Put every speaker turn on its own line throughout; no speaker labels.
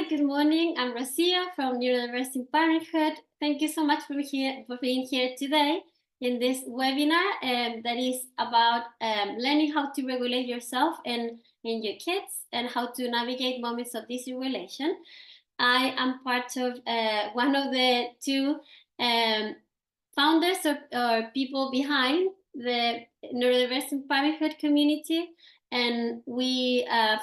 good morning. I'm Rocio from Neurodivergent Parenthood. Thank you so much for being here today in this webinar that is about learning how to regulate yourself and your kids and how to navigate moments of dysregulation. I am part of one of the two founders or people behind the Neurodivergent Parenthood community. And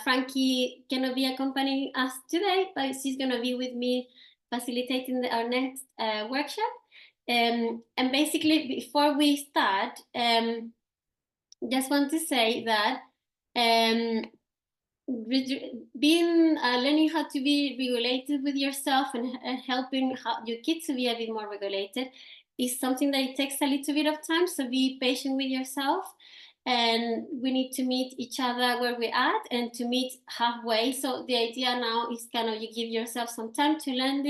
Frankie cannot be accompanying us today, but she's going to be with me facilitating our next workshop. And basically, before we start, just want to say that learning how to be regulated with yourself and helping your kids to be a bit more regulated is something that it takes a little bit of time. So be patient with yourself. And we need to meet each other where we're at and to meet halfway. So the idea now is kind of you give yourself some time to learn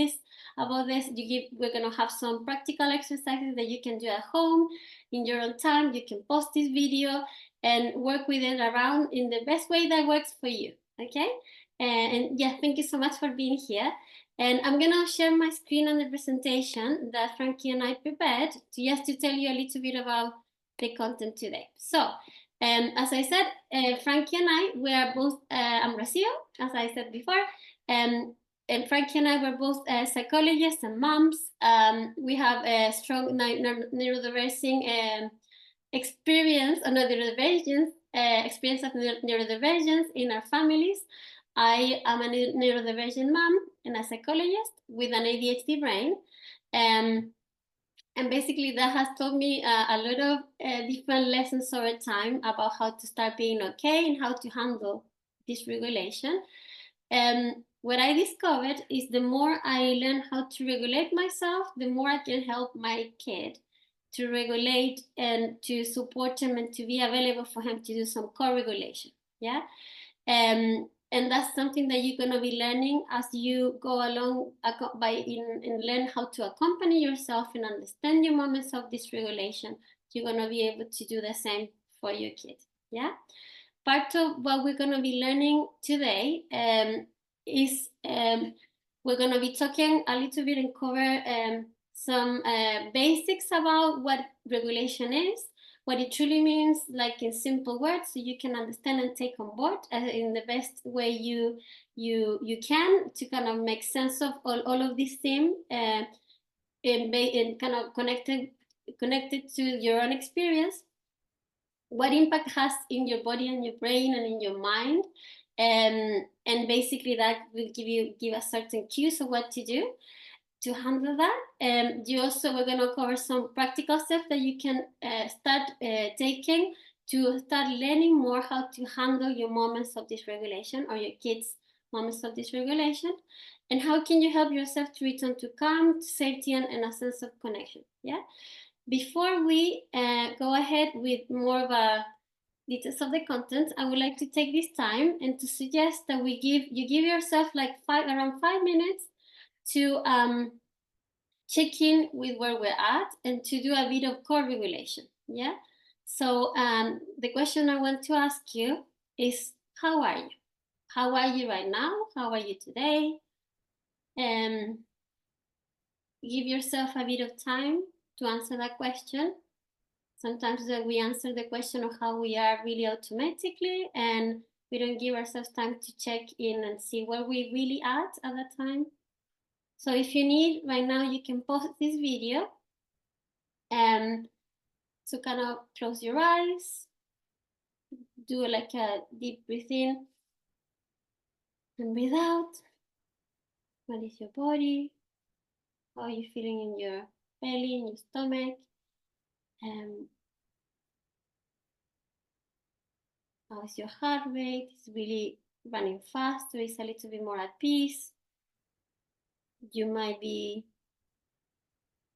about this. We're going to have some practical exercises that you can do at home in your own time. You can post this video and work with it around in the best way that works for you. Okay? And yeah, thank you so much for being here. And I'm going to share my screen on the presentation that Frankie and I prepared just to tell you a little bit about the content today. So, as I said, Frankie and I, we are both, I'm Rocio, as I said before, and Frankie and I were both psychologists and moms. We have a strong neurodivergent experience of neurodivergence in our families. I am a neurodivergent mom and a psychologist with an ADHD brain. And basically that has taught me a lot of different lessons over time about how to start being okay and how to handle dysregulation. What I discovered is the more I learn how to regulate myself, the more I can help my kid to regulate and to support him and to be available for him to do some co-regulation. Yeah. And that's something that you're going to be learning as you go along and learn how to accompany yourself and understand your moments of dysregulation. You're going to be able to do the same for your kid. Yeah. Part of what we're going to be learning today is we're going to be talking a little bit and cover some basics about what regulation is, what it truly means, like in simple words, so you can understand and take on board in the best way you can, to kind of make sense of all of these themes and kind of connected to your own experience, what impact has in your body and your brain and in your mind, and basically that will give a certain cues of what to do to handle that. We're going to cover some practical steps that you can start taking to start learning more how to handle your moments of dysregulation or your kids' moments of dysregulation, and how can you help yourself to return to calm, safety, and a sense of connection. Yeah. Before we go ahead with more of a details of the content, I would like to take this time and to suggest that you give yourself like around 5 minutes to check in with where we're at and to do a bit of co-regulation. Yeah. So the question I want to ask you is, how are you? How are you right now? How are you today? Give yourself a bit of time to answer that question. Sometimes we answer the question of how we are really automatically, and we don't give ourselves time to check in and see where we really at that time. So if you need right now, you can pause this video and to kind of close your eyes, do like a deep breath in and breathe out. What is your body? How are you feeling in your belly, in your stomach? How is your heart rate? Is it really running fast, or is a little bit more at peace? You might be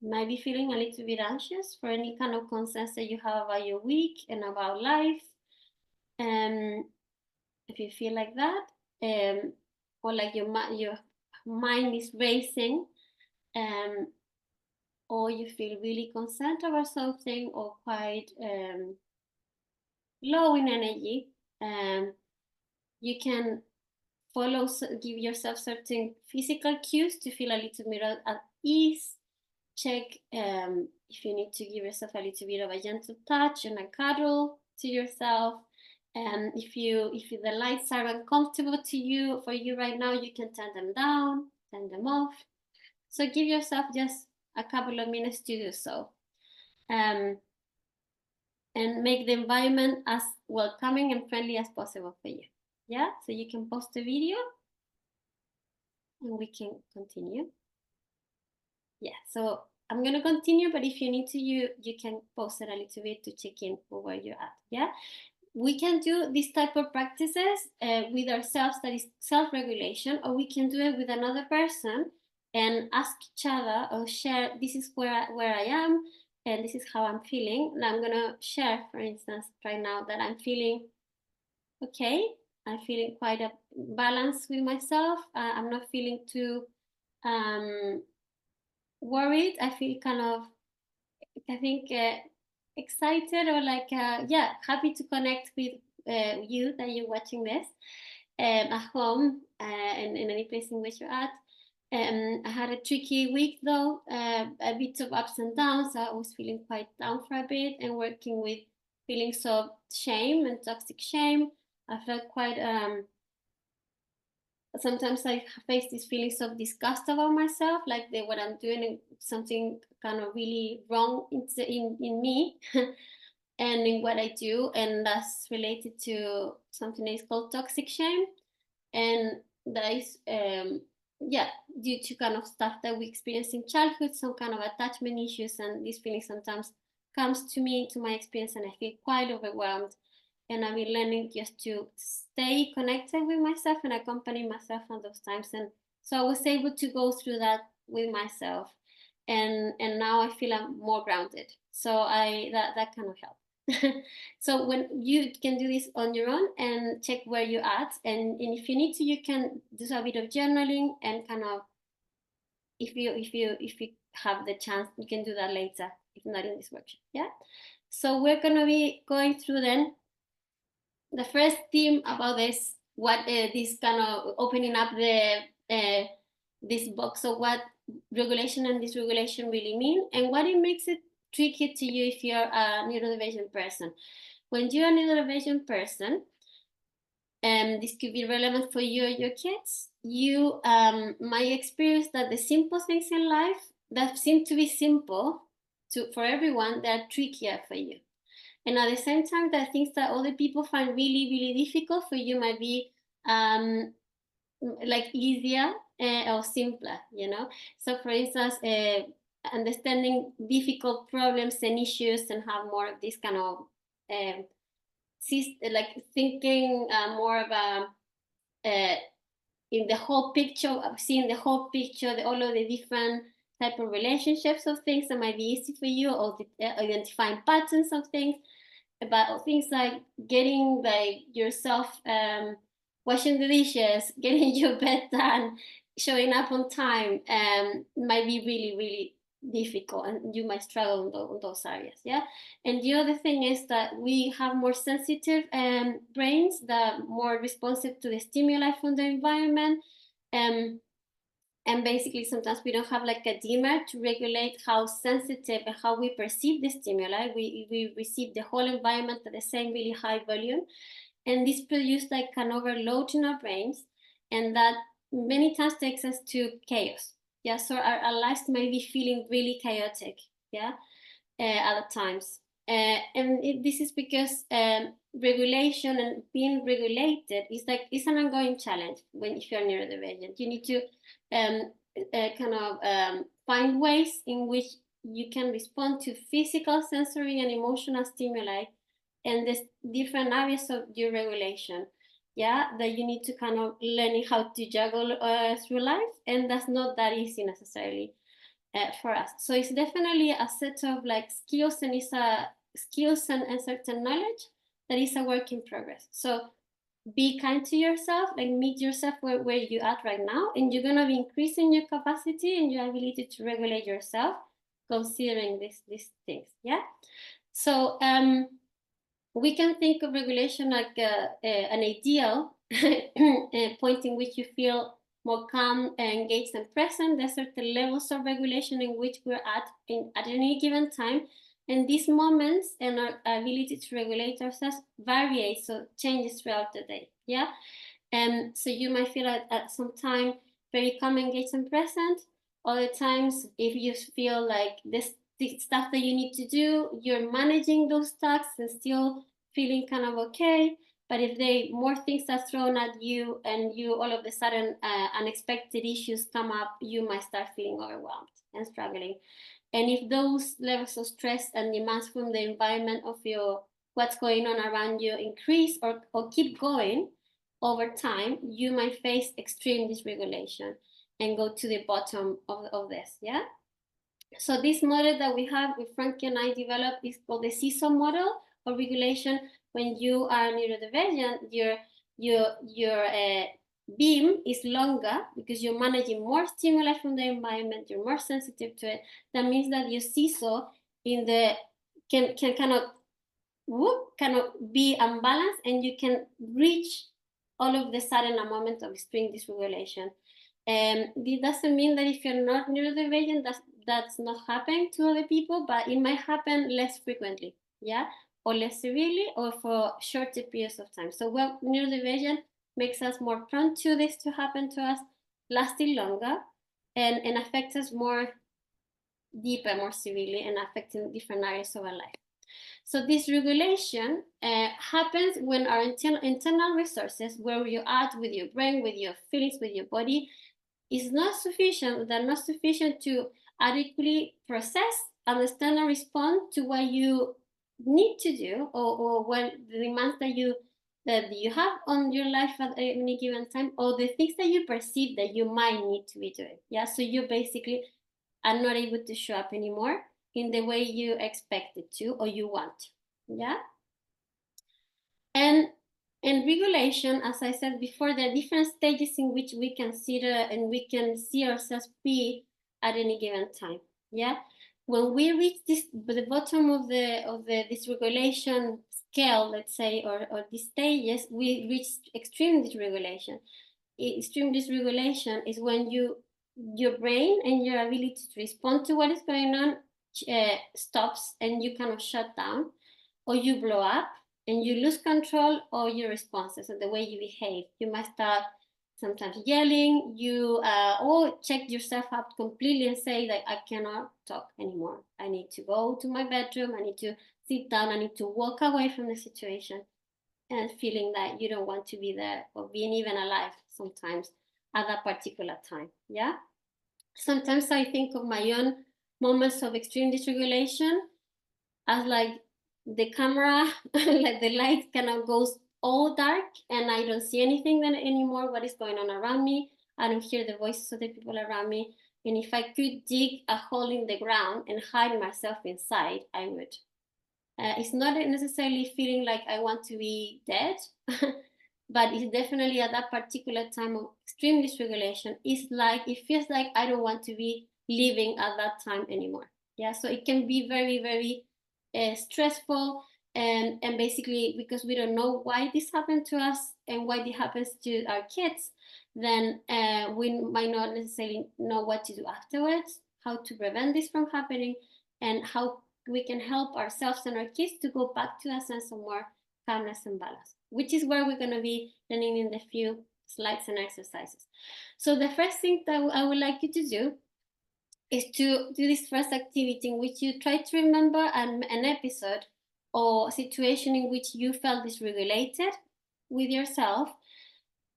feeling a little bit anxious for any kind of concerns that you have about your week and about life. If you feel like that, or like your mind is racing, or you feel really concerned about something, or quite low in energy, you can give yourself certain physical cues to feel a little bit at ease. Check if you need to give yourself a little bit of a gentle touch and a cuddle to yourself. And if the lights are uncomfortable for you right now, you can turn them down, turn them off. So give yourself just a couple of minutes to do so. And make the environment as welcoming and friendly as possible for you. Yeah, so you can pause the video and we can continue. Yeah, so I'm gonna continue, but if you need to, you can pause it a little bit to check in for where you're at. Yeah, we can do this type of practices with ourselves, that is self-regulation, or we can do it with another person and ask each other or share, this is where I am and this is how I'm feeling. And I'm gonna share, for instance, right now that I'm feeling okay. I'm feeling quite a balance with myself. I'm not feeling too worried. I feel kind of, I think, excited or like, yeah, happy to connect with you that you're watching this at home and in any place in which you're at. I had a tricky week though, a bit of ups and downs. I was feeling quite down for a bit and working with feelings of shame and toxic shame. I felt quite, sometimes I face these feelings of disgust about myself, like what I'm doing something kind of really wrong in me and in what I do. And that's related to something that is called toxic shame. And that is, yeah, due to kind of stuff that we experience in childhood, some kind of attachment issues. And this feeling sometimes comes to me, to my experience, and I feel quite overwhelmed. And I've been learning just to stay connected with myself and accompany myself on those times. And so I was able to go through that with myself. And now I feel I'm more grounded. So that kind of helped. So when you can do this on your own and check where you're at, and if you need to, you can do a bit of journaling and kind of, if you have the chance, you can do that later, if not in this workshop. Yeah. So we're gonna be going through then the first theme about this, what this kind of opening up this box of what regulation and dysregulation really mean, and what it makes it tricky to you if you're a neurodivergent person. When you're a neurodivergent person, and this could be relevant for you or your kids, you might experience that the simple things in life that seem to be simple for everyone, they're trickier for you. And at the same time, the things that other people find really, really difficult for you might be like easier or simpler, you know? So for instance, understanding difficult problems and issues and have more of this kind of like thinking more of in the whole picture, seeing the whole picture, all of the different type of relationships of things that might be easy for you, or identifying patterns of things. About things like getting like yourself washing the dishes, getting your bed done, showing up on time might be really, really difficult, and you might struggle on those areas. Yeah. And the other thing is that we have more sensitive brains that are more responsive to the stimuli from the environment. And basically, sometimes we don't have like a dimmer to regulate how sensitive and how we perceive the stimuli. We receive the whole environment at the same really high volume. And this produces like an overload in our brains. And that many times takes us to chaos. Yeah, so our lives may be feeling really chaotic. Yeah, at times. This is because regulation and being regulated is like it's an ongoing challenge if you're neurodivergent. You need to kind of find ways in which you can respond to physical, sensory, and emotional stimuli, and the different areas of your regulation. Yeah, that you need to kind of learning how to juggle through life, and that's not that easy necessarily. For us. So it's definitely a set of like skills, and it's a skills and certain knowledge that is a work in progress. So be kind to yourself and meet yourself where you're at right now, and you're gonna be increasing your capacity and your ability to regulate yourself, considering these things. Yeah. So we can think of regulation like an ideal a point in which you feel more calm, engaged, and present. There's certain levels of regulation in which we're at any given time. And these moments and our ability to regulate ourselves varies, so changes throughout the day. Yeah. So you might feel at some time very calm, engaged, and present. Other times, if you feel like this the stuff that you need to do, you're managing those tasks and still feeling kind of okay. But if more things are thrown at you and you all of a sudden unexpected issues come up, you might start feeling overwhelmed and struggling. And if those levels of stress and demands from the environment of what's going on around you increase or keep going over time, you might face extreme dysregulation and go to the bottom of this. Yeah. So this model that we have with Frankie and I developed is called the seesaw model of regulation. When you are neurodivergent, your beam is longer because you're managing more stimuli from the environment. You're more sensitive to it. That means that your seesaw can cannot be unbalanced, and you can reach all of the sudden a moment of extreme dysregulation. This doesn't mean that if you're not neurodivergent, that's not happening to other people, but it might happen less frequently, yeah, or less severely, or for shorter periods of time. So neurodivergent makes us more prone to this to happen to us, lasting longer, and affects us more deeper, more severely, and affecting different areas of our life. So this regulation happens when our internal resources, where you're at with your brain, with your feelings, with your body, is not sufficient. They're not sufficient to adequately process, understand, and respond to what you need to do, or what the demands that you have on your life at any given time, or the things that you perceive that you might need to be doing. Yeah, so you basically are not able to show up anymore in the way you expected to or you want. Yeah. And in regulation, as I said before, there are different stages in which we consider and we can see ourselves be at any given time. Yeah. When we reach the bottom of the dysregulation scale, let's say, or these stages, we reach extreme dysregulation. Extreme dysregulation is when your brain and your ability to respond to what is going on stops, and you kind of shut down, or you blow up, and you lose control of your responses and the way you behave. You might start sometimes yelling, or check yourself out completely and say that I cannot talk anymore. I need to go to my bedroom. I need to sit down. I need to walk away from the situation, and feeling that you don't want to be there or being even alive sometimes at that particular time. Yeah. Sometimes I think of my own moments of extreme dysregulation as like the camera, like the light kind of goes all dark and I don't see anything then anymore, what is going on around me. I don't hear the voices of the people around me. And if I could dig a hole in the ground and hide myself inside, I would. It's not necessarily feeling like I want to be dead, but it's definitely at that particular time of extreme dysregulation. It feels like I don't want to be living at that time anymore. Yeah, so it can be very, very stressful, and basically because we don't know why this happened to us and why it happens to our kids, then we might not necessarily know what to do afterwards, how to prevent this from happening, and how we can help ourselves and our kids to go back to a sense of more calmness and balance, which is where we're going to be learning in the few slides and exercises. So the first thing that I would like you to do is to do this first activity in which you try to remember an episode or situation in which you felt dysregulated with yourself.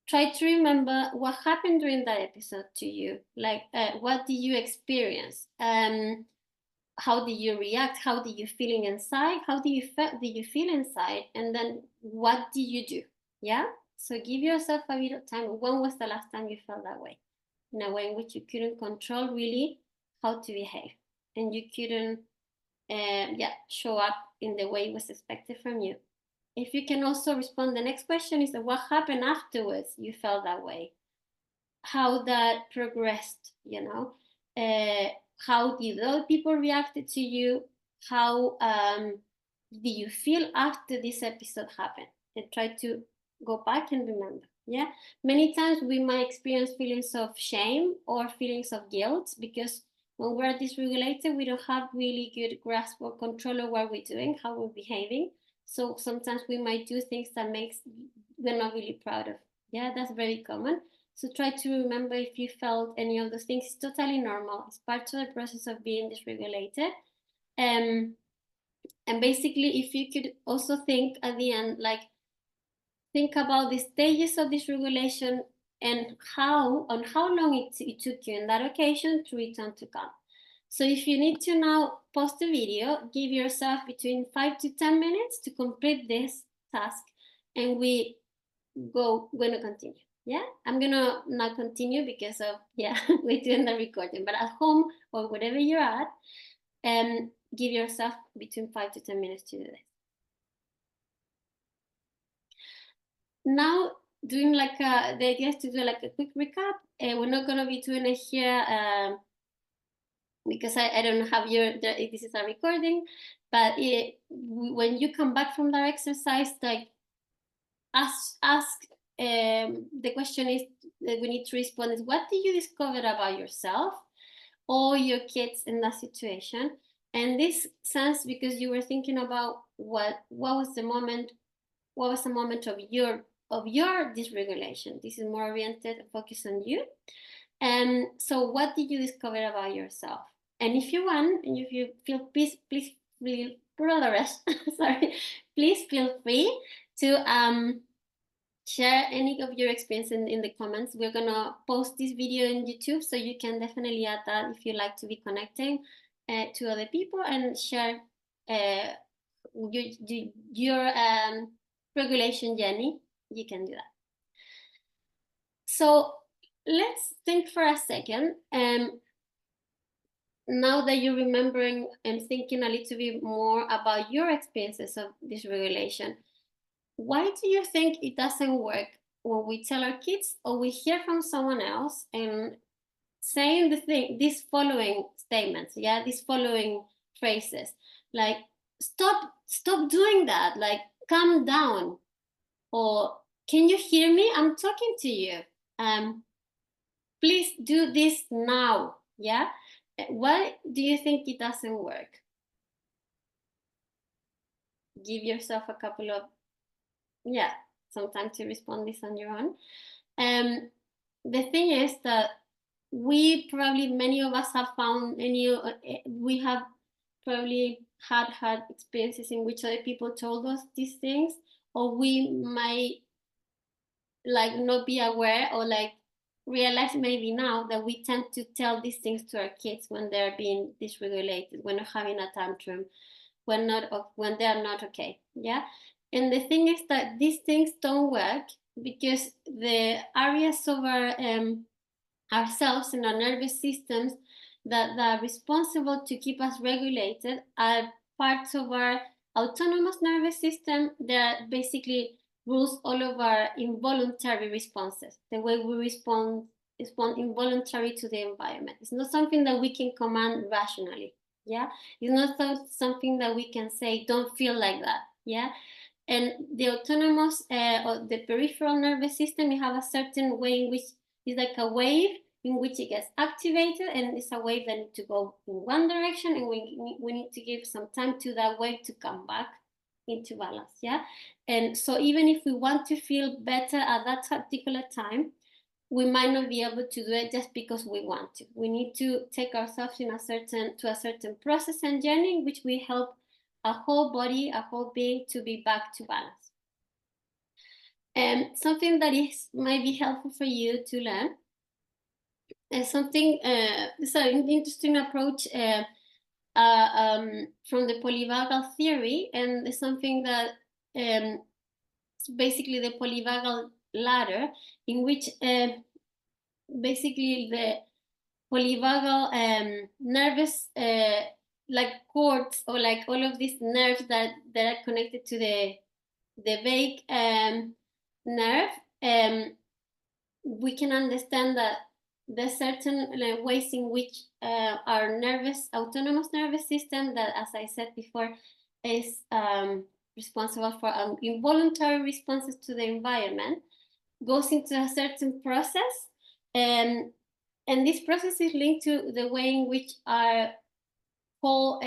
Try to remember what happened during that episode to you. Like, what did you experience? How did you react? How did you feel inside? How did you feel inside? And then what did you do? Yeah. So give yourself a bit of time. When was the last time you felt that way? In a way in which you couldn't control really how to behave, and you couldn't, show up in the way it was expected from you. If you can also respond, the next question is what happened afterwards you felt that way, how that progressed, how did other people reacted to you, how did you feel after this episode happened, and try to go back and remember. Yeah, many times we might experience feelings of shame or feelings of guilt because when we're dysregulated, we don't have really good grasp or control of what we're doing, how we're behaving. So sometimes we might do things that we're not really proud of. Yeah, that's very common. So try to remember if you felt any of those things. It's totally normal. It's part of the process of being dysregulated. And basically, if you could also think at the end, like, think about the stages of dysregulation and how long it took you in that occasion to return to calm. So if you need to now post a video, give yourself between 5 to 10 minutes to complete this task, and we're gonna continue. Yeah, I'm gonna not continue because of we're doing the recording, but at home or wherever you're at, give yourself between 5 to 10 minutes to do this. Now, doing the idea is to do like a quick recap. We're not gonna be doing it here because I don't have this is a recording, but when you come back from that exercise, like ask the question is that we need to respond is, what did you discover about yourself or your kids in that situation? And this sense, because you were thinking about what was the moment of your dysregulation. This is more oriented and focused on you. And so what did you discover about yourself? And if you want, and if you feel, please feel sorry, please feel free to share any of your experience in the comments. We're gonna post this video in YouTube, so you can definitely add that if you like to be connecting to other people and share your regulation journey. You can do that. So let's think for a second. Now that you're remembering and thinking a little bit more about your experiences of dysregulation, why do you think it doesn't work when we tell our kids or we hear from someone else and saying these following statements, these following phrases, like stop doing that, like calm down, or can you hear me? I'm talking to you. Please do this now. Yeah. Why do you think it doesn't work? Give yourself a couple of some time to respond this on your own. The thing is that many of us have found we have probably had experiences in which other people told us these things, or we might like not be aware or like realize maybe now that we tend to tell these things to our kids when they're being dysregulated, when they're having a tantrum, when they are not okay. Yeah. And the thing is that these things don't work because the areas of ourselves and our nervous systems that are responsible to keep us regulated are parts of our autonomous nervous system. They're basically rules all of our involuntary responses, the way we respond involuntarily to the environment. It's not something that we can command rationally. Yeah, it's not something that we can say, don't feel like that. Yeah. And the autonomous or the peripheral nervous system, you have a certain way in which it's like a wave in which it gets activated, and it's a wave that needs to go in one direction, and we need to give some time to that wave to come back into balance. Yeah. And so even if we want to feel better at that particular time, we might not be able to do it just because we want to. We need to take ourselves to a certain process and journey in which we help a whole body, a whole being to be back to balance. And something that might be helpful for you to learn is something, it's an interesting approach from the polyvagal theory, and it's something that it's basically the polyvagal ladder, in which basically the polyvagal nervous like cords, or like all of these nerves that are connected to the vagus nerve, we can understand that there's certain ways in which our autonomous nervous system, that, as I said before, is responsible for involuntary responses to the environment, goes into a certain process, and this process is linked to the way in which our whole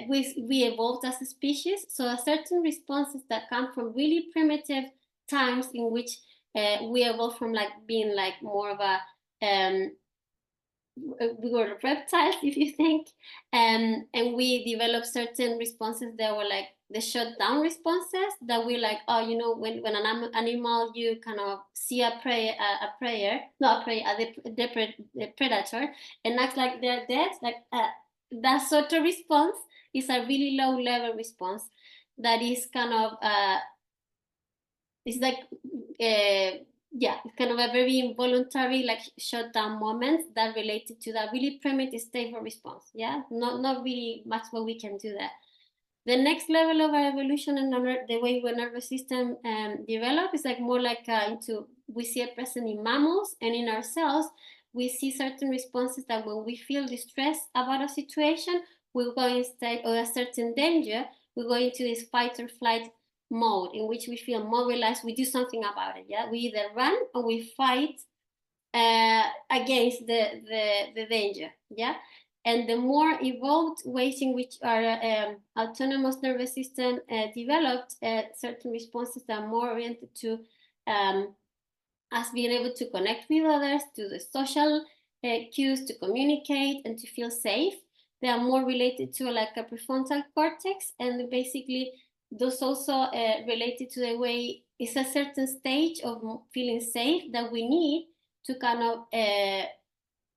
we evolved as a species. So a certain responses that come from really primitive times in which we evolved from like being like more of a we were reptiles, if you think, and we developed certain responses that were like the shutdown responses that we like, oh, you know, when an animal, you kind of see a predator, and acts like they're dead, like that sort of response is a really low level response that is kind of it's like yeah, it's kind of a very involuntary like shutdown moments that related to that really primitive state of response. Yeah, not really much what we can do there. The next level of our evolution and the way our nervous system develop is like more like into, we see it present in mammals and in ourselves. We see certain responses that when we feel distressed about a situation, we'll go instead, or a certain danger, we go into this fight or flight mode in which we feel mobilized, we do something about it. Yeah, we either run or we fight against the danger. Yeah, and the more evolved ways in which our autonomous nervous system developed, certain responses that are more oriented to us being able to connect with others, to the social cues, to communicate and to feel safe. They are more related to like a prefrontal cortex, and basically those also related to the way it's a certain stage of feeling safe that we need to kind of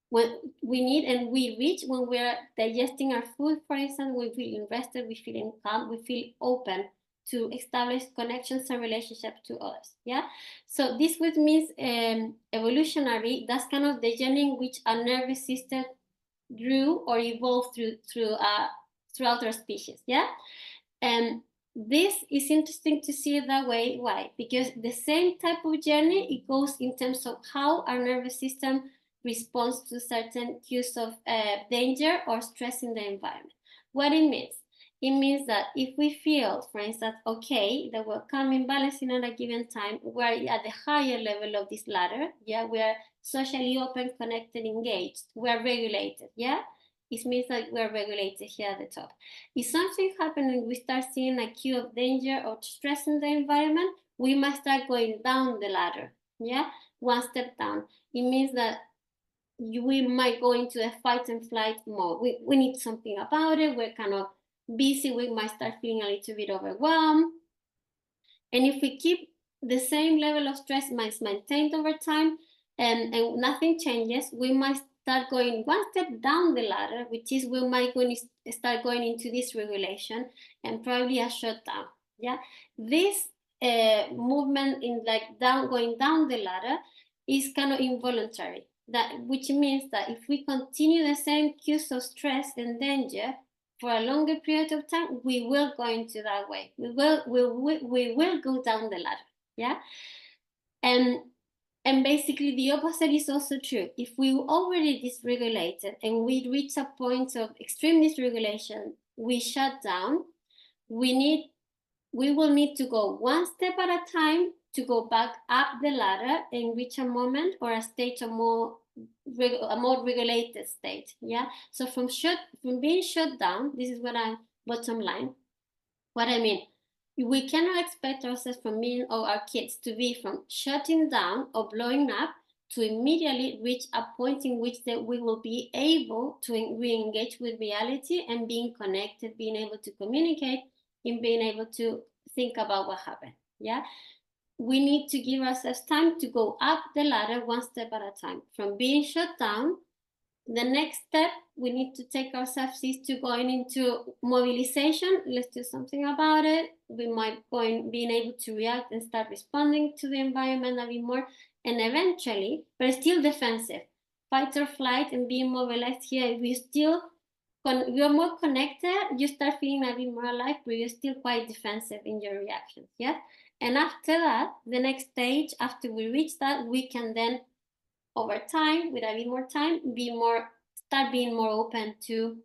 when we need and we reach when we're digesting our food, for instance. We feel rested, we feel calm, we feel open to establish connections and relationships to others. Yeah, so this would mean evolutionary, that's kind of the journey in which our nervous system grew or evolved throughout our species. Yeah, and this is interesting to see it that way. Why? Because the same type of journey, it goes in terms of how our nervous system responds to certain cues of danger or stress in the environment. What it means? It means that if we feel, for instance, okay, that we're coming balancing at a given time, we're at the higher level of this ladder. Yeah, we are socially open, connected, engaged. We're regulated. Yeah, it means that we're regulated here at the top. If something happens and we start seeing a cue of danger or stress in the environment, we must start going down the ladder. Yeah, one step down. It means that we might go into a fight and flight mode. We need something about it. We're kind of busy. We might start feeling a little bit overwhelmed. And if we keep the same level of stress maintained over time and nothing changes, we might start going one step down the ladder, which is we might start going into dysregulation and probably a shutdown. Yeah, this movement in like going down the ladder is kind of involuntary. That which means that if we continue the same cues of stress and danger for a longer period of time, we will go into that way. We will go down the ladder. Yeah, and basically the opposite is also true. If we already dysregulated and we reach a point of extreme dysregulation, we shut down. We will need to go one step at a time to go back up the ladder and reach a moment or a stage of a more regulated state. Yeah, so from being shut down, this is what I'm bottom line. What I mean, we cannot expect ourselves from being or our kids to be from shutting down or blowing up to immediately reach a point in which that we will be able to re-engage with reality and being connected, being able to communicate, and being able to think about what happened. Yeah, we need to give ourselves time to go up the ladder one step at a time. From being shut down, the next step we need to take ourselves is to going into mobilization. Let's do something about it. We might being able to react and start responding to the environment a bit more, and eventually, but still defensive, fight or flight, and being mobilized here. You're more connected, you start feeling a bit more alive, but you're still quite defensive in your reactions. Yeah, and after that, the next stage, after we reach that, we can then over time, with a bit more time, start being more open to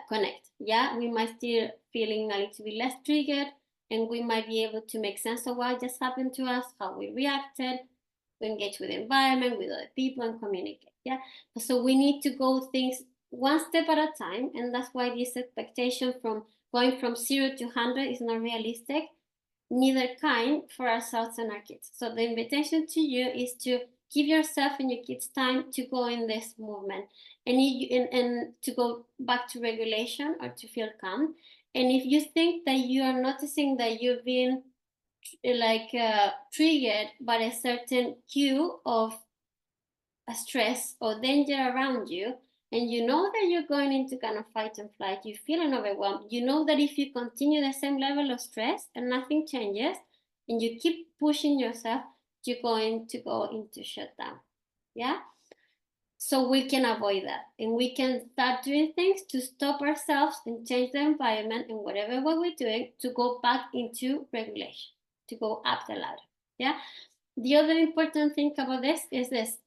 connect. Yeah, we might still feeling a little bit less triggered, and we might be able to make sense of what just happened to us, how we reacted, we engage with the environment, with other people, and communicate. Yeah. So we need to go things one step at a time, and that's why this expectation from going from 0 to 100 is not realistic, neither kind for ourselves and our kids. So the invitation to you is to give yourself and your kids time to go in this movement, and to go back to regulation or to feel calm. And if you think that you are noticing that you've been triggered by a certain cue of a stress or danger around you, and you know that you're going into kind of fight and flight, you're feeling overwhelmed, you know that if you continue the same level of stress and nothing changes, and you keep pushing yourself, you're going to go into shutdown. Yeah. So we can avoid that, and we can start doing things to stop ourselves and change the environment and whatever what we're doing to go back into regulation, to go up the ladder. Yeah. The other important thing about this is this: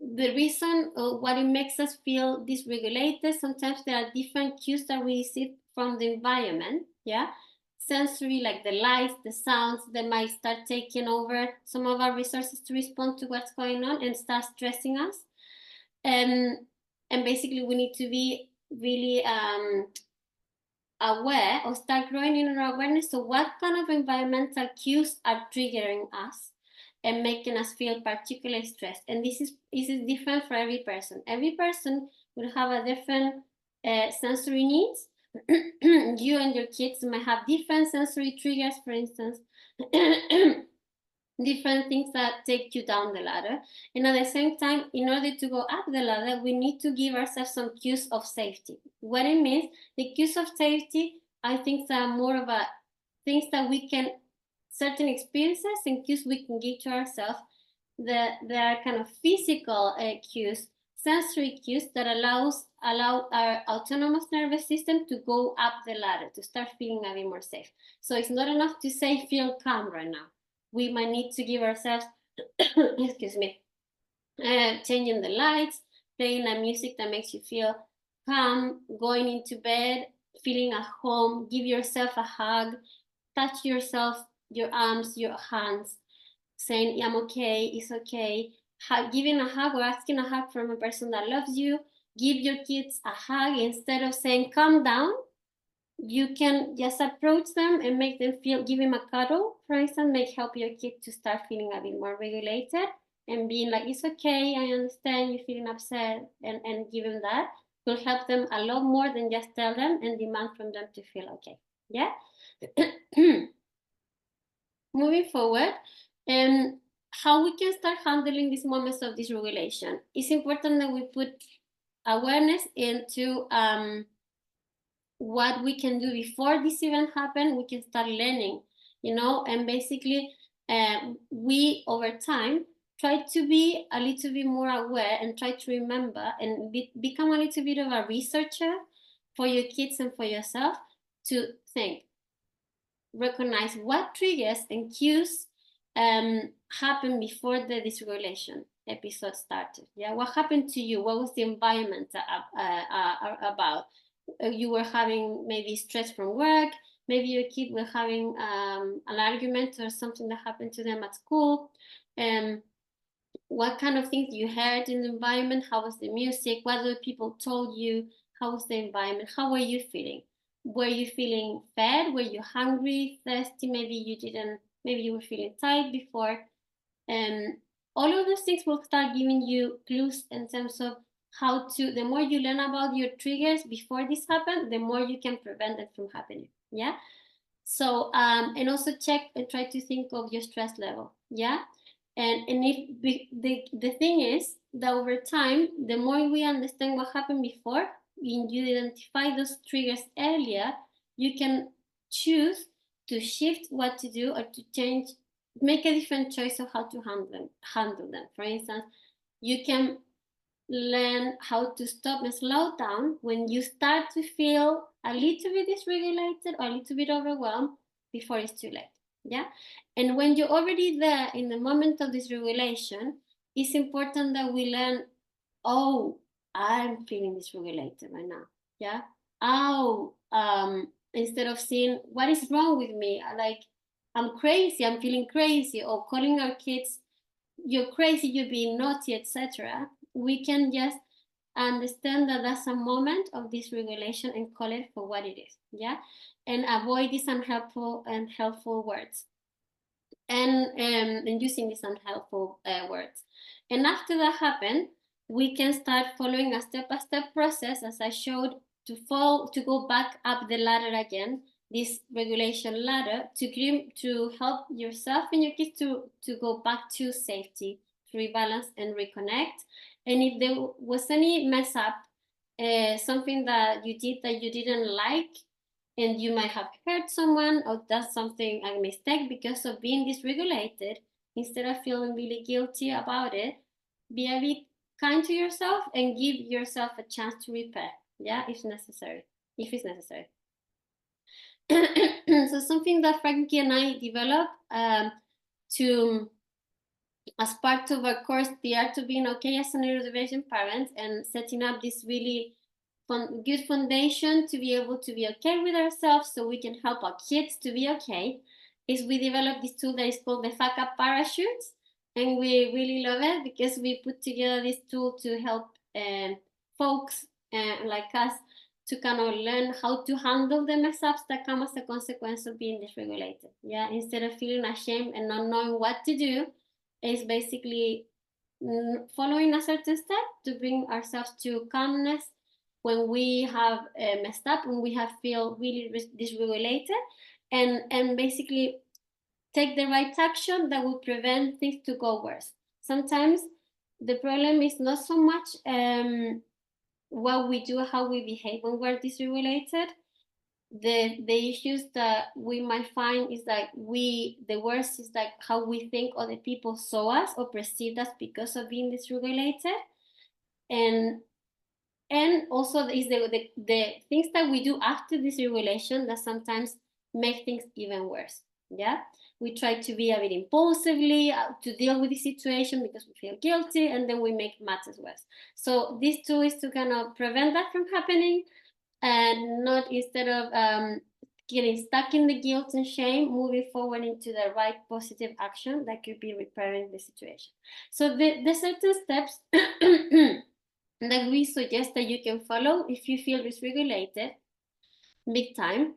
the reason what it makes us feel dysregulated. Sometimes there are different cues that we receive from the environment. Yeah. Sensory, like the lights, the sounds, that might start taking over some of our resources to respond to what's going on and start stressing us. And basically we need to be really aware, or start growing in our awareness of what kind of environmental cues are triggering us and making us feel particularly stressed. And this is different for every person. Every person will have a different sensory needs. You and your kids might have different sensory triggers, for instance. Different things that take you down the ladder. And at the same time, in order to go up the ladder, we need to give ourselves some cues of safety. What it means, the cues of safety, I think, are more of a things that we can, certain experiences and cues we can give to ourselves, that there are kind of physical cues, sensory cues that allow our autonomous nervous system to go up the ladder, to start feeling a bit more safe. So it's not enough to say feel calm right now. We might need to give ourselves, excuse me, changing the lights, playing a music that makes you feel calm, going into bed, feeling at home, give yourself a hug, touch yourself, your arms, your hands, saying, I'm okay, it's okay. Giving a hug or asking a hug from a person that loves you. Give your kids a hug instead of saying, calm down. You can just approach them and make them feel, give them a cuddle, for instance, may help your kid to start feeling a bit more regulated and being like, it's okay, I understand you're feeling upset, and give them that will help them a lot more than just tell them and demand from them to feel okay. Yeah. Moving forward, how we can start handling these moments of dysregulation. It's important that we put awareness into what we can do before this event happens. We can start learning, and basically we over time try to be a little bit more aware and try to remember and become a little bit of a researcher for your kids and for yourself, to think, recognize what triggers and cues happened before the dysregulation episode started. Yeah, what happened to you? What was the environment about? You were having maybe stress from work. Maybe your kid were having an argument or something that happened to them at school. What kind of things you heard in the environment? How was the music? What other people told you? How was the environment? How were you feeling? Were you feeling fed? Were you hungry, thirsty? Maybe you were feeling tired before. All of those things will start giving you clues in terms of how to, the more you learn about your triggers before this happened, the more you can prevent it from happening. Yeah. So, and also check and try to think of your stress level. Yeah. And if the thing is that over time, the more we understand what happened before, and you identify those triggers earlier, you can choose to shift what to do or to change, make a different choice of how to handle them. For instance, you can learn how to stop and slow down when you start to feel a little bit dysregulated or a little bit overwhelmed before it's too late. Yeah. And when you're already there in the moment of dysregulation, it's important that we learn, oh, I'm feeling dysregulated right now. Yeah. Oh, instead of seeing what is wrong with me, like I'm crazy, I'm feeling crazy, or calling our kids, you're crazy, you're being naughty, etc. We can just understand that that's a moment of dysregulation and call it for what it is, yeah, and avoid these unhelpful and helpful words, and using these unhelpful words. And after that happened, we can start following a step-by-step process, as I showed, to go back up the ladder again, this regulation ladder, to help yourself and your kids to go back to safety, to rebalance and reconnect. And if there was any mess up, something that you did that you didn't like, and you might have hurt someone or done something, a mistake because of being dysregulated, instead of feeling really guilty about it, be a bit kind to yourself and give yourself a chance to repair, yeah, if necessary, if it's necessary. So something that Frankie and I developed to as part of our course, The Art of Being Okay as a Neurodivergent Parent, and setting up this really good foundation to be able to be okay with ourselves so we can help our kids to be okay, is we developed this tool that is called the Fuck Up Parachute. And we really love it because we put together this tool to help folks like us to kind of learn how to handle the mess ups that come as a consequence of being dysregulated. Yeah, instead of feeling ashamed and not knowing what to do, is basically following a certain step to bring ourselves to calmness when we have messed up, when we have feel really dysregulated, and basically take the right action that will prevent things to go worse. Sometimes the problem is not so much what we do, how we behave when we're dysregulated. The issues that we might find is that the worst is like how we think other people saw us or perceived us because of being dysregulated, and also is the things that we do after dysregulation that sometimes make things even worse. Yeah, we try to be a bit impulsively to deal with the situation because we feel guilty, and then we make matters worse. So this tool is to kind of prevent that from happening, and not, instead of getting stuck in the guilt and shame, moving forward into the right positive action that could be repairing the situation. So the certain steps that we suggest that you can follow if you feel dysregulated big time.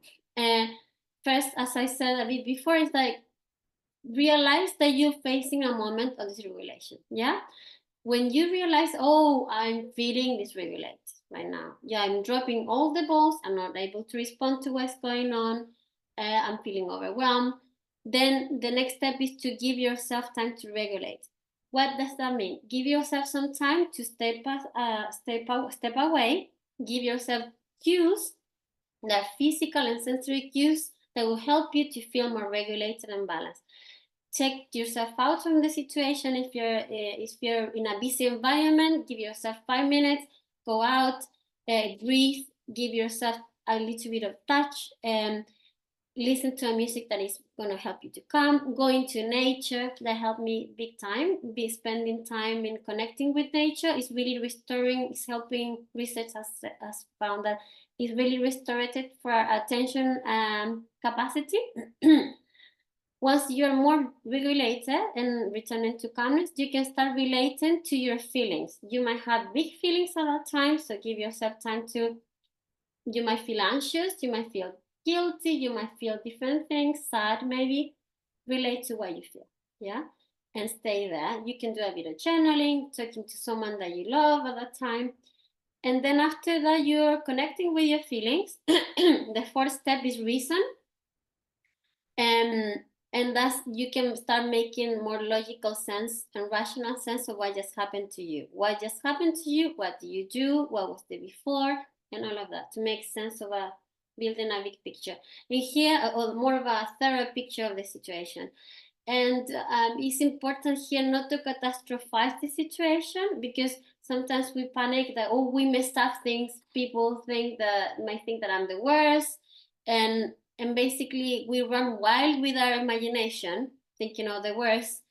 First, as I said a bit before, is like realize that you're facing a moment of dysregulation. Yeah, when you realize, oh, I'm feeling dysregulated right now. Yeah, I'm dropping all the balls. I'm not able to respond to what's going on. I'm feeling overwhelmed. Then the next step is to give yourself time to regulate. What does that mean? Give yourself some time to step away. Give yourself cues, that physical and sensory cues that will help you to feel more regulated and balanced. Take yourself out from the situation. If you're in a busy environment, give yourself 5 minutes, go out, breathe, give yourself a little bit of touch, and listen to a music that is going to help you to calm. Go into nature. That helped me big time. Be spending time in connecting with nature is really restoring. It's helping. Research has found that it's really restorative for our attention capacity. Once you're more regulated and returning to calmness, you can start relating to your feelings. You might have big feelings at that time, so give yourself time to, you might feel anxious, you might feel guilty, you might feel different things, sad maybe. Relate to what you feel, yeah? And stay there. You can do a bit of journaling, talking to someone that you love at that time. And then after that, you're connecting with your feelings. The fourth step is reason. And thus you can start making more logical sense and rational sense of what just happened to you. What just happened to you? What do you do? What was the before? And all of that to make sense of building a big picture. And here, or more of a thorough picture of the situation. And it's important here not to catastrophize the situation, because sometimes we panic that, oh, we messed up things. People might think that I'm the worst. And basically we run wild with our imagination, thinking of the worst.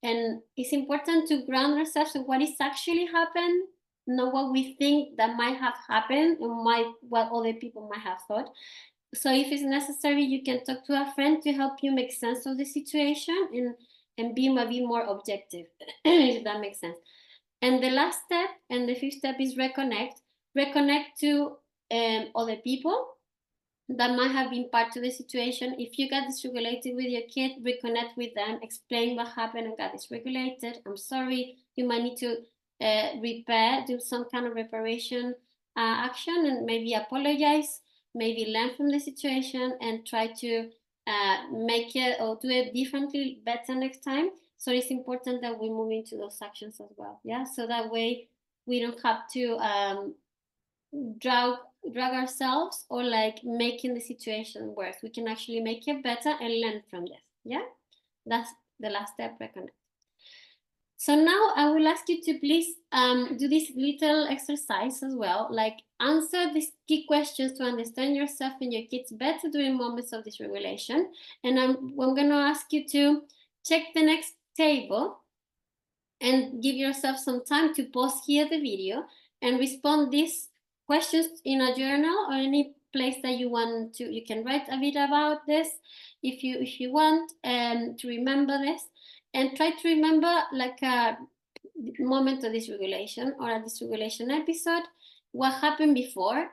And it's important to ground ourselves in what is actually happened, not what we think that might have happened and what other people might have thought. So if it's necessary, you can talk to a friend to help you make sense of the situation and be maybe more objective, if that makes sense. And the last step and the fifth step is reconnect. Reconnect to other people that might have been part of the situation. If you got dysregulated with your kid, reconnect with them, explain what happened and got dysregulated. I'm sorry, you might need to repair, do some kind of reparation action, and maybe apologize, maybe learn from the situation and try to make it or do it differently, better next time. So it's important that we move into those actions as well. Yeah, so that way we don't have to drag ourselves or like making the situation worse. We can actually make it better and learn from this. Yeah, that's the last step. Reconnect. So now I will ask you to please do this little exercise as well, like answer these key questions to understand yourself and your kids better during moments of dysregulation. And I'm going to ask you to check the next table and give yourself some time to pause here the video and respond these questions in a journal or any place that you want to. You can write a bit about this if you want to remember this, and try to remember like a moment of dysregulation or a dysregulation episode, what happened before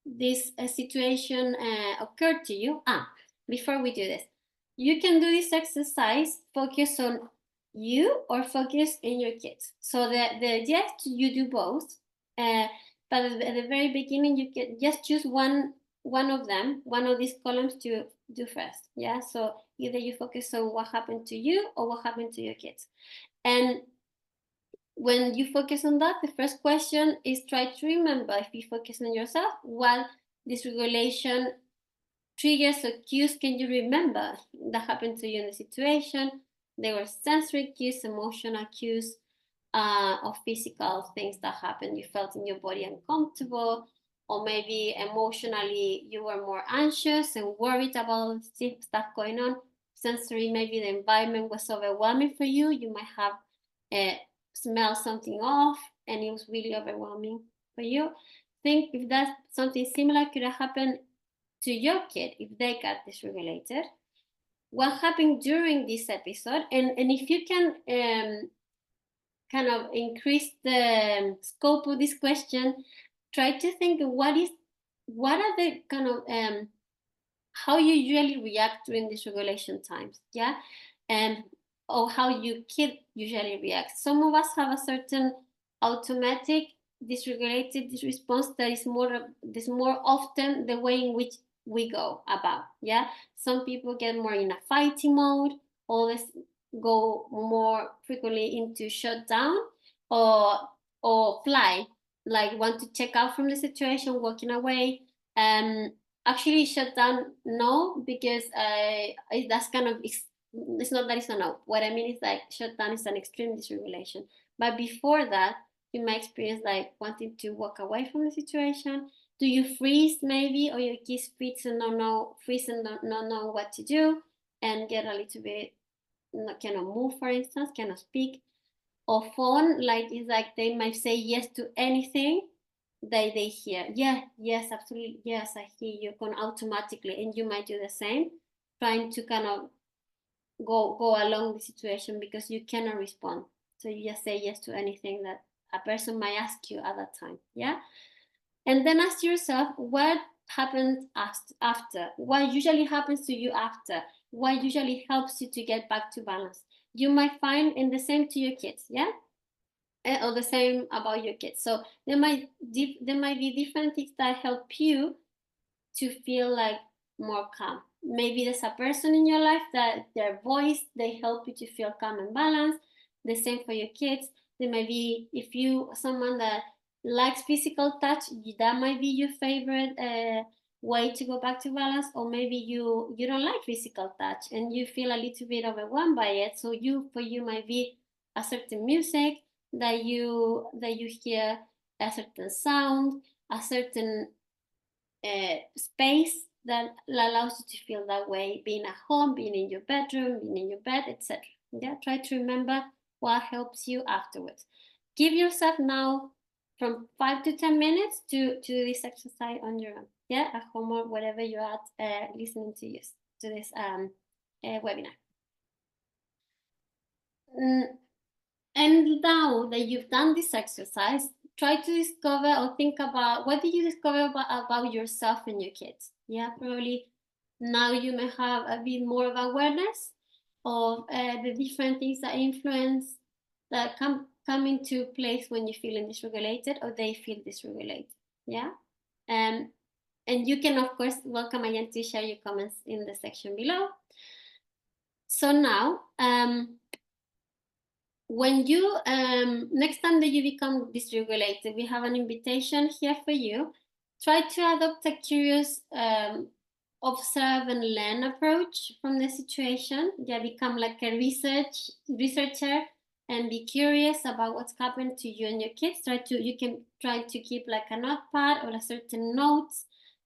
this situation occurred to you. Before we do this, you can do this exercise, focus on you or focus in your kids. So the idea is you do both, but at the very beginning you can just choose one of them, one of these columns to do first. Yeah, so either you focus on what happened to you or what happened to your kids. And when you focus on that, the first question is try to remember, if you focus on yourself, what dysregulation triggers or cues can you remember that happened to you in the situation? There were sensory cues, emotional cues, or physical things that happened. You felt in your body uncomfortable, or maybe emotionally you were more anxious and worried about stuff going on. Sensory, maybe the environment was overwhelming for you. You might have smelled something off and it was really overwhelming for you. Think if that's something similar could have happened to your kid if they got dysregulated. What happened during this episode, and if you can kind of increase the scope of this question, try to think what are the kind of how you usually react during dysregulation times. Yeah, and or how your kid usually reacts. Some of us have a certain automatic dysregulated response that is more often the way in which we go about. Yeah, some people get more in a fighting mode, others go more frequently into shutdown or fly, like want to check out from the situation, walking away. Actually, shut down, no, because that's kind of, it's not that it's a no. What I mean is like shut down is an extreme dysregulation. But before that, you might experience like wanting to walk away from the situation. Do you freeze maybe, or your kids freeze and don't know what to do, and get a little bit cannot move, for instance, cannot speak, or phone, like it's like they might say yes to anything they hear. Yeah, yes, absolutely, yes, I hear you, going automatically, and you might do the same, trying to kind of go along the situation because you cannot respond. So you just say yes to anything that a person might ask you at that time. Yeah, and then ask yourself what happened after, what usually happens to you after, what usually helps you to get back to balance. You might find, in the same to your kids. Yeah, or the same about your kids. So there might be different things that help you to feel like more calm. Maybe there's a person in your life that their voice, they help you to feel calm and balanced. The same for your kids. There might be, if you someone that likes physical touch, that might be your favorite way to go back to balance. Or maybe you don't like physical touch and you feel a little bit overwhelmed by it. So for you might be a certain music that you hear, a certain sound, a certain space that allows you to feel that way, being at home, being in your bedroom, being in your bed, etc. Yeah, try to remember what helps you afterwards. Give yourself now from 5 to 10 minutes to do this exercise on your own. yeah, at home or wherever you're at listening to this webinar. And now that you've done this exercise, try to discover or think about what did you discover about yourself and your kids. Yeah, probably now you may have a bit more of awareness of the different things that influence that come into place when you're feeling dysregulated or they feel dysregulated. Yeah. And you can, of course, welcome again to share your comments in the section below. So now, when you next time that you become dysregulated, we have an invitation here for you. Try to adopt a curious, observe and learn approach from the situation. Yeah, become like a researcher and be curious about what's happened to you and your kids. You can try to keep like a notepad or a certain notes,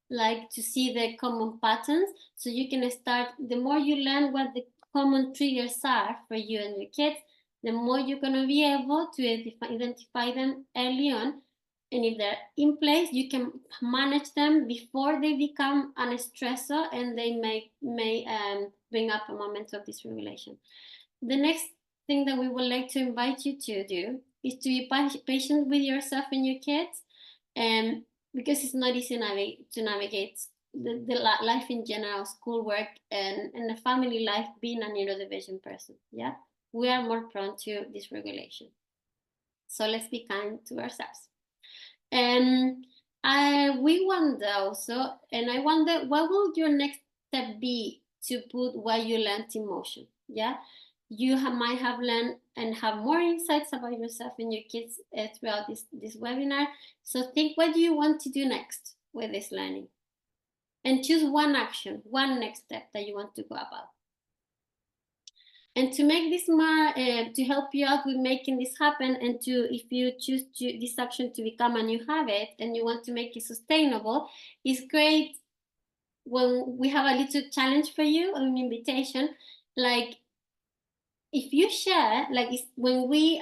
like to see the common patterns, so you can start. The more you learn what the common triggers are for you and your kids, the more you're going to be able to identify them early on. And if they're in place, you can manage them before they become a stressor and they may bring up a moment of dysregulation. The next thing that we would like to invite you to do is to be patient with yourself and your kids, because it's not easy to navigate the life in general, schoolwork, and the family life being a neurodivergent person. Yeah, we are more prone to dysregulation. So let's be kind to ourselves. We wonder also, and I wonder, what will your next step be to put what you learned in motion? Yeah, you might have learned and have more insights about yourself and your kids throughout this webinar. So think, what do you want to do next with this learning? And choose one action, one next step that you want to go about. And to make this more, to help you out with making this happen, and if you choose this action to become a new habit and you want to make it sustainable, it's great when we have a little challenge for you, an invitation. Like, if you share, like when we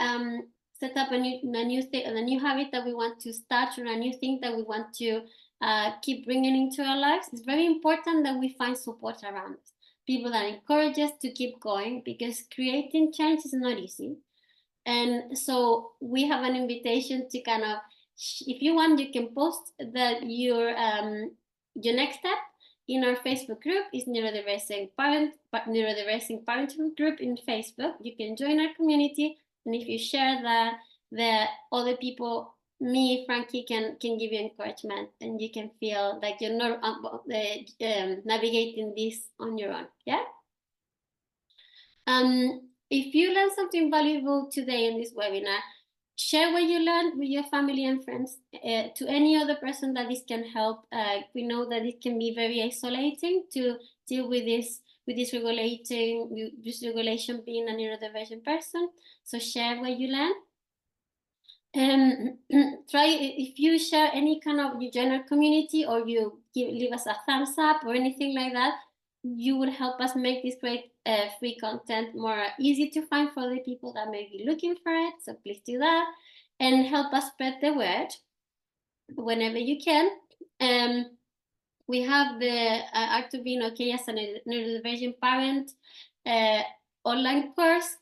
set up a new habit that we want to start, or a new thing that we want to keep bringing into our lives, it's very important that we find support around us. People that encourage us to keep going, because creating change is not easy. And so we have an invitation to kind of, if you want, you can post that your next step in our Facebook group. Is neurodivergent parenting group in Facebook. You can join our community, and if you share that, the other people, me, Frankie, can give you encouragement, and you can feel like you're not navigating this on your own. Yeah. If you learned something valuable today in this webinar, share what you learned with your family and friends, to any other person that this can help. We know that it can be very isolating to deal with dysregulation being a neurodivergent person. So share what you learned. Try, if you share any kind of your general community, or you leave us a thumbs up or anything like that, you will help us make this great free content more easy to find for the people that may be looking for it. So please do that, and help us spread the word whenever you can. We have the Art of Being Okay as a Neurodivergent Parent online course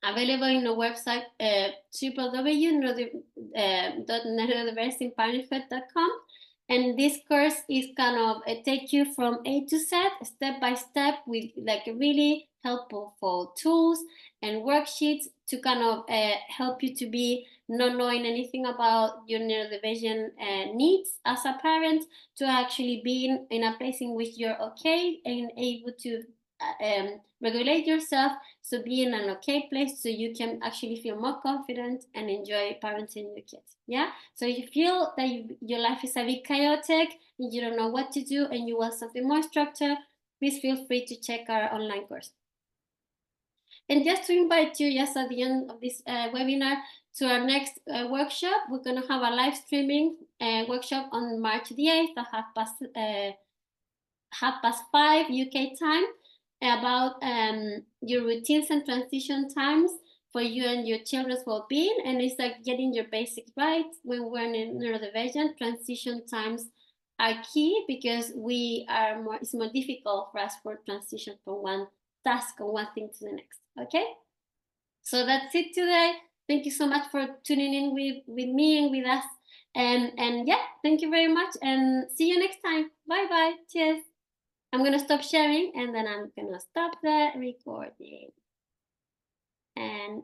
available in our website, www.neurodiversityparenthood.com. And this course is kind of take you from A to Z, step by step, with like really helpful tools and worksheets to kind of help you to be not knowing anything about your neurodivergent needs as a parent, to actually being in a place in which you're okay and able to regulate yourself, so be in an okay place, so you can actually feel more confident and enjoy parenting your kids. Yeah, so if you feel that your life is a bit chaotic and you don't know what to do and you want something more structured, please feel free to check our online course. And just to invite you, yes, at the end of this webinar, to our next workshop. We're going to have a live streaming workshop on March the 8th at 5:30 UK time, about your routines and transition times for you and your children's well-being. And it's like getting your basics right when we're in neurodivergent. Transition times are key because it's more difficult for us to transition from one task or one thing to the next. Okay, so that's it today. Thank you so much for tuning in with me and with us. And yeah, thank you very much, and see you next time. Bye bye. Cheers. I'm gonna stop sharing, and then I'm gonna stop the recording. And